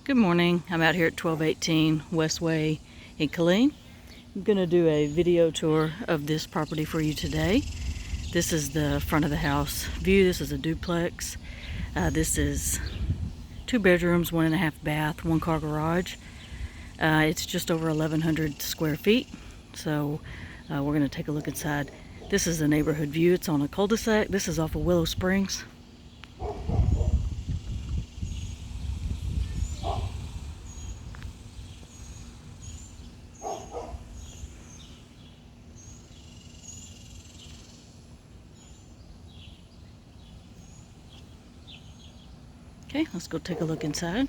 Good morning. I'm out here at 1218 Westway in Killeen. I'm going to do a video tour of this property for you today. This is the front of the house view. This is a duplex. This is 2 bedrooms, 1.5 bath, 1-car garage. It's just over 1,100 square feet. So we're going to take a look inside. This is the neighborhood view. It's on a cul-de-sac. This is off of Willow Springs. Okay, let's go take a look inside.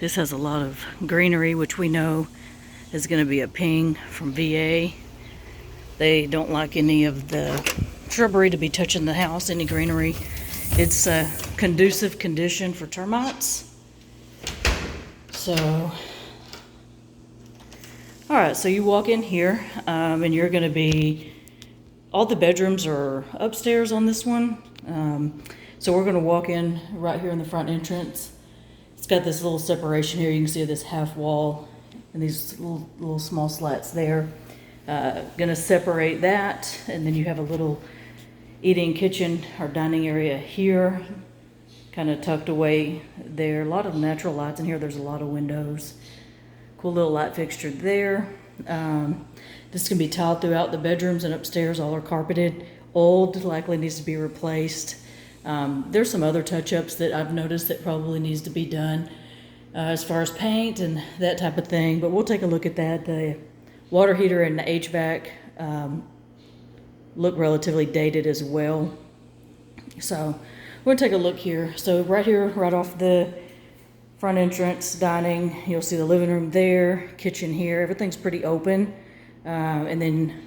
This has a lot of greenery, which we know is going to be a ping from VA. They don't like any of the shrubbery to be touching the house, any greenery. It's a conducive condition for termites. So, alright, so you walk in here, and you're going to be, all the bedrooms are upstairs on this one. So we're going to walk in right here in the front entrance. It's got this little separation here. You can see this half wall and these little small slats there. Going to separate that, and then you have a little eating kitchen or dining area here, kind of tucked away there. A lot of natural lights in here. There's a lot of windows. Cool little light fixture there. This can be tiled throughout the bedrooms, and upstairs all are carpeted. Old, likely needs to be replaced. There's some other touch-ups that I've noticed that probably needs to be done as far as paint and that type of thing, but we'll take a look at that. The water heater and the HVAC look relatively dated as well. So we're going to take a look here. So right here, right off the front entrance, dining, you'll see the living room there, kitchen here. Everything's pretty open. And then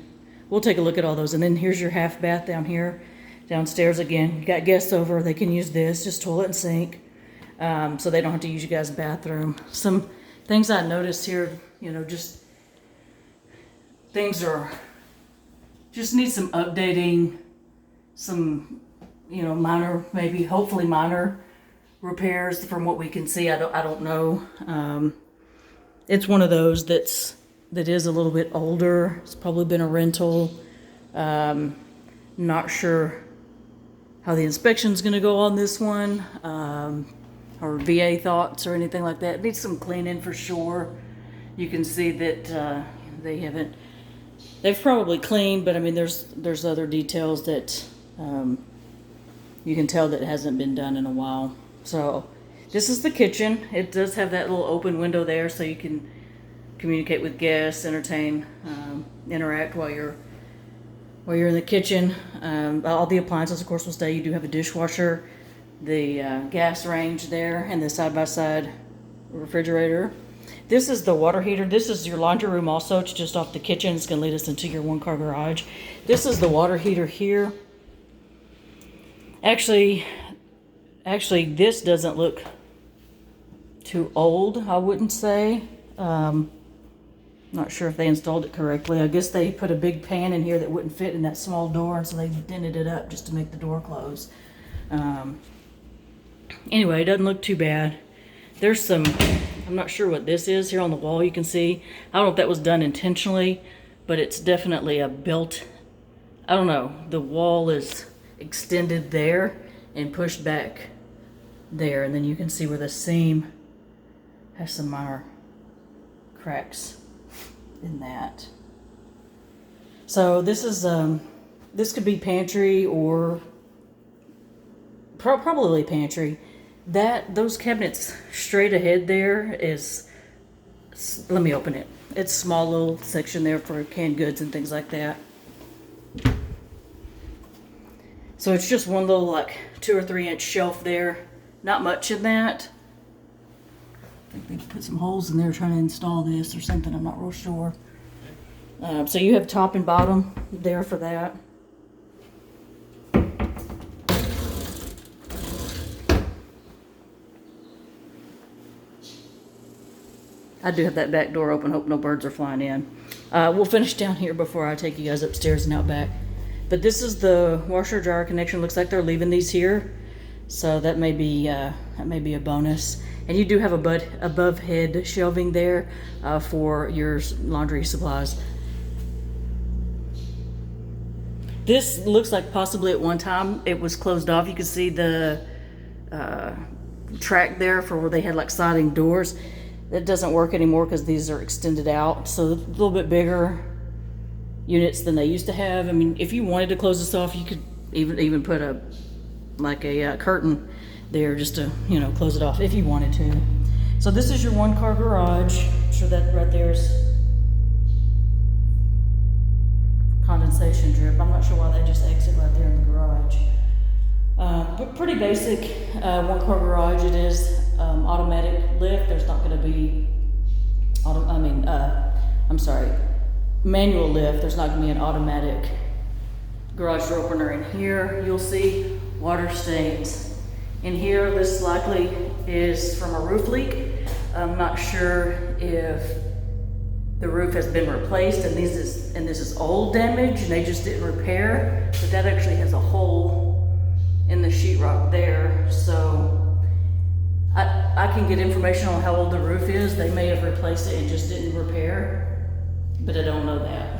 we'll take a look at all those. And then here's your half bath down here. Downstairs again, you got guests over, they can use this, just toilet and sink. So they don't have to use you guys' bathroom. Some things I noticed here, just things just need some updating, some, minor, maybe, hopefully minor repairs from what we can see. I don't know. It's one of those that is a little bit older. It's probably been a rental. Not sure how the inspection's going to go on this one, or VA thoughts or anything like that. It needs some cleaning for sure. You can see that they've probably cleaned, but I mean there's other details that you can tell that hasn't been done in a while. So this is the kitchen. It does have that little open window there, so you can communicate with guests, entertain, interact while you're in the kitchen. All the appliances, of course, will stay. You do have a dishwasher, the gas range there, and the side-by-side refrigerator. This is the water heater. This is your laundry room also. It's just off the kitchen. It's going to lead us into your 1-car garage. This is the water heater here. Actually, this doesn't look too old, I wouldn't say. Not sure if they installed it correctly. I guess they put a big pan in here that wouldn't fit in that small door, and so they dented it up just to make the door close. Anyway, it doesn't look too bad. There's some, I'm not sure what this is here on the wall. You can see, I don't know if that was done intentionally, but it's definitely a built, I don't know, the wall is extended there and pushed back there, and then you can see where the seam has some minor cracks in that. So this is this could be pantry or probably pantry. Those cabinets straight ahead there is, let me open it. It's a small little section there for canned goods and things like that. So it's just one little like 2 or 3 inch shelf there. Not much in that. I think they put some holes in there trying to install this or something. I'm not real sure. So you have top and bottom there for that. I do have that back door open, hope no birds are flying in. We'll finish down here before I take you guys upstairs and out back. But this is the washer dryer connection. Looks like they're leaving these here, so that may be a bonus. And you do have above head shelving there for your laundry supplies. This looks like possibly at one time it was closed off. You can see the track there for where they had like sliding doors. That doesn't work anymore because these are extended out, so a little bit bigger units than they used to have. I mean, if you wanted to close this off, you could even put a curtain there just to, you know, close it off if you wanted to. So this is your 1-car garage. I'm sure that right there is condensation drip. I'm not sure why they just exit right there in the garage. But pretty basic 1-car garage. It is automatic lift. There's not going to be manual lift. There's not going to be an automatic garage door opener in here. You'll see water stains in here. This likely is from a roof leak. I'm not sure if the roof has been replaced and this is old damage and they just didn't repair, but that actually has a hole in the sheetrock there. So I can get information on how old the roof is. They may have replaced it and just didn't repair, but I don't know that.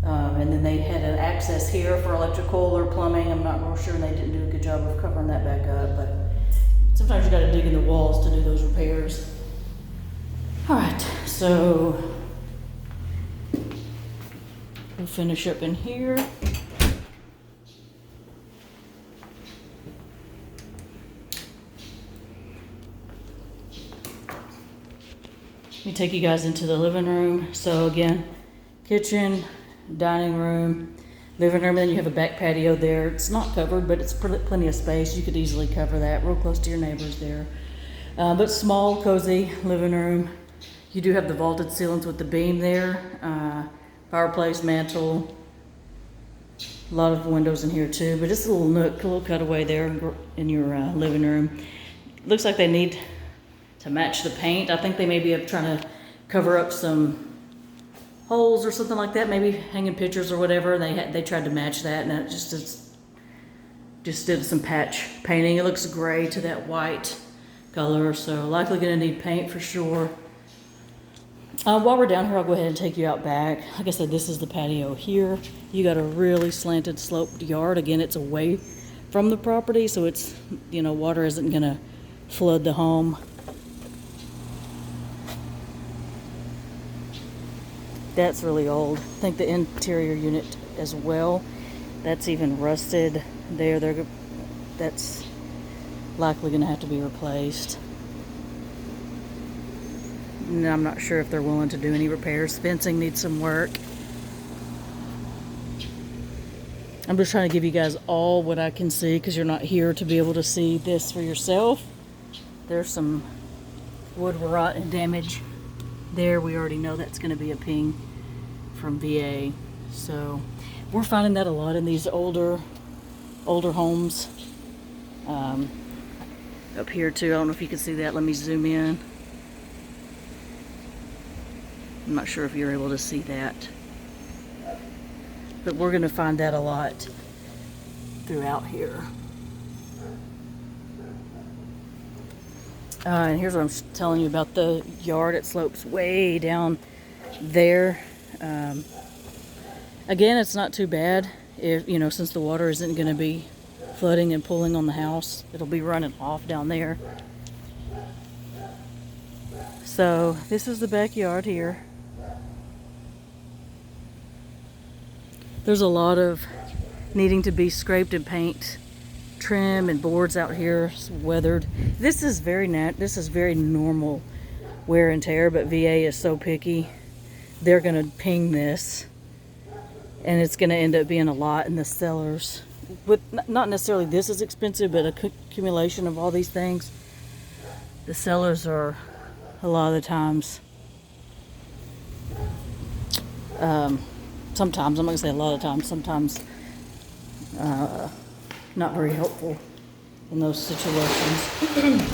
And then they had an access here for electrical or plumbing. I'm not real sure, and they didn't do a good job of covering that back up, but sometimes you gotta dig in the walls to do those repairs. All right, so we'll finish up in here. Let me take you guys into the living room. So again, kitchen, dining room, living room, and then you have a back patio there. It's not covered, but it's plenty of space. You could easily cover that, real close to your neighbors there. But small, cozy living room. You do have the vaulted ceilings with the beam there. Fireplace, mantle. A lot of windows in here too, but it's a little nook, a little cutaway there in your living room. Looks like they need to match the paint. I think they may be trying to cover up some holes or something like that, maybe hanging pictures or whatever. They tried to match that, and that just did some patch painting. It looks gray to that white color, so likely gonna need paint for sure. While we're down here, I'll go ahead and take you out back. Like I said, this is the patio here. You got a really slanted sloped yard. Again, it's away from the property, so it's, you know, water isn't gonna flood the home. That's really old. I think the interior unit as well. That's even rusted there. That's likely going to have to be replaced. And I'm not sure if they're willing to do any repairs. Fencing needs some work. I'm just trying to give you guys all what I can see because you're not here to be able to see this for yourself. There's some wood rot and damage there. We already know that's going to be a ping from VA. So we're finding that a lot in these older homes. Up here too, I don't know if you can see that. Let me zoom in. I'm not sure if you're able to see that, but we're going to find that a lot throughout here. And here's what I'm telling you about the yard. It slopes way down there. Again, it's not too bad if, you know, since the water isn't going to be flooding and pulling on the house. It'll be running off down there. So this is the backyard here. There's a lot of needing to be scraped and paint, trim and boards out here. It's weathered. This is very normal wear and tear, but VA is so picky. They're gonna ping this, and it's gonna end up being a lot in the cellars. With not necessarily this is expensive, but accumulation of all these things. The cellars are a lot of the times. Sometimes, I'm not gonna say a lot of times, sometimes not very helpful in those situations.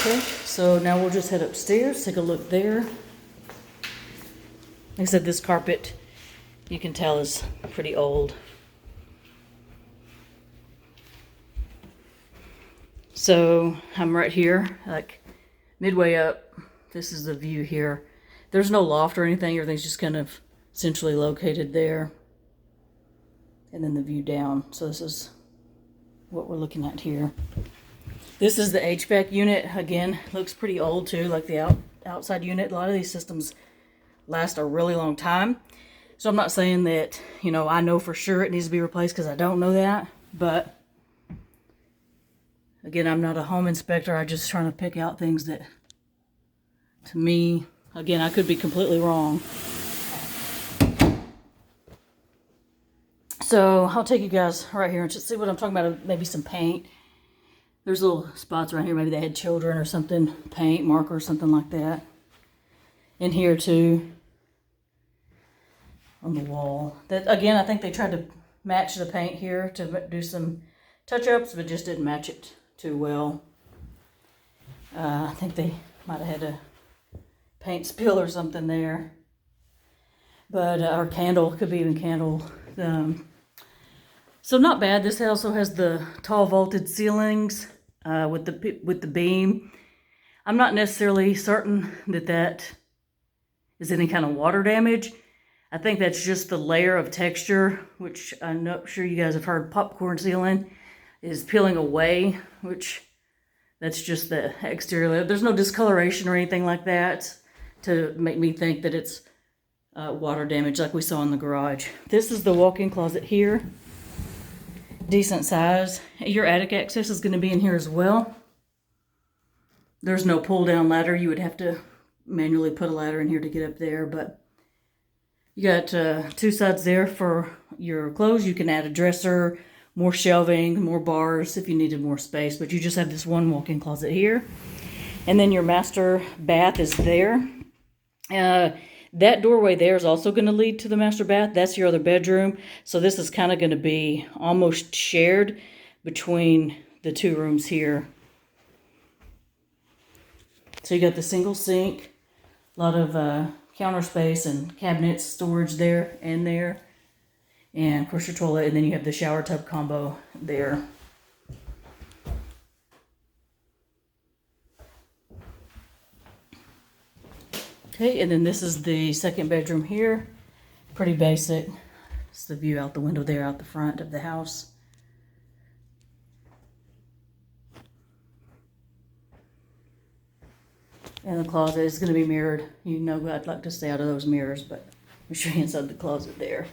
Okay, so now we'll just head upstairs, take a look there. Like I said, this carpet, you can tell, is pretty old. So I'm right here, like midway up. This is the view here. There's no loft or anything. Everything's just kind of centrally located there. And then the view down. So this is what we're looking at here. This is the HVAC unit. Again, looks pretty old too, like the outside unit. A lot of these systems last a really long time. So I'm not saying that, you know, I know for sure it needs to be replaced, because I don't know that. But again, I'm not a home inspector. I'm just trying to pick out things that, to me, again, I could be completely wrong. So I'll take you guys right here and just see what I'm talking about. Maybe some paint. There's little spots around here. Maybe they had children or something. Paint, marker, or something like that. In here too. On the wall. That, again, I think they tried to match the paint here to do some touch-ups, but just didn't match it too well. I think they might have had a paint spill or something there. But our candle, could be even candle. So not bad. This also has the tall vaulted ceilings with the beam. I'm not necessarily certain that that is any kind of water damage. I think that's just the layer of texture, which I'm not sure you guys have heard popcorn ceiling is peeling away, which that's just the exterior layer. There's no discoloration or anything like that to make me think that it's water damage like we saw in the garage. This is the walk-in closet here. Decent size. Your attic access is going to be in here as well. There's no pull-down ladder. You would have to manually put a ladder in here to get up there, but you got two sides there for your clothes. You can add a dresser, more shelving, more bars if you needed more space, but you just have this one walk-in closet here. And then your master bath is there. That doorway there is also going to lead to the master bath. That's your other bedroom. So this is kind of going to be almost shared between the two rooms here. So you got the single sink, a lot of counter space and cabinets, storage there and there. And of course your toilet, and then you have the shower tub combo there. Okay, and then this is the second bedroom here. Pretty basic. It's the view out the window there, out the front of the house. And the closet is going to be mirrored. You know I'd like to stay out of those mirrors, but I'm sure you inside the closet there.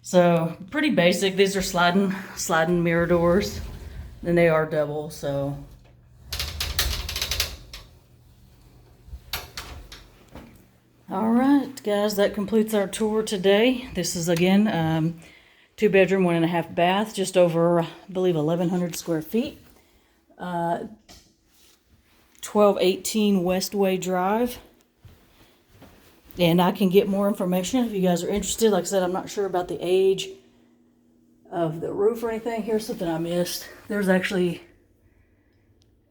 So, pretty basic. These are sliding mirror doors. And they are double, so... Alright guys, that completes our tour today. This is again 2-bedroom, 1.5 bath, just over I believe 1,100 square feet. 1218 Westway Drive. And I can get more information if you guys are interested. Like I said, I'm not sure about the age of the roof or anything. Here's something I missed. There's actually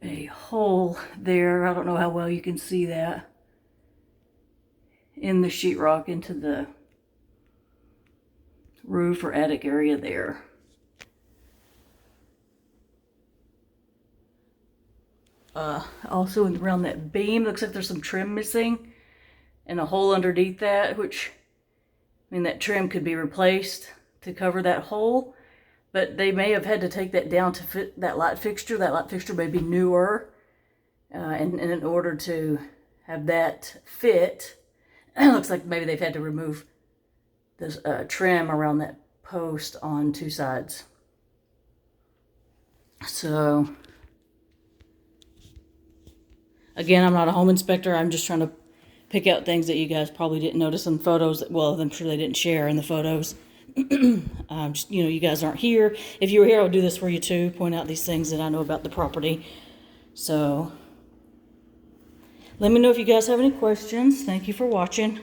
a hole there. I don't know how well you can see that. In the sheetrock into the roof or attic area there. Also around that beam, looks like there's some trim missing and a hole underneath that, which, I mean, that trim could be replaced to cover that hole, but they may have had to take that down to fit that light fixture. That light fixture may be newer, and in order to have that fit, it looks like maybe they've had to remove this trim around that post on two sides. So, again, I'm not a home inspector. I'm just trying to pick out things that you guys probably didn't notice in photos. Well, I'm sure they didn't share in the photos. Just, you know, you guys aren't here. If you were here, I would do this for you too. Point out these things that I know about the property. So... let me know if you guys have any questions. Thank you for watching.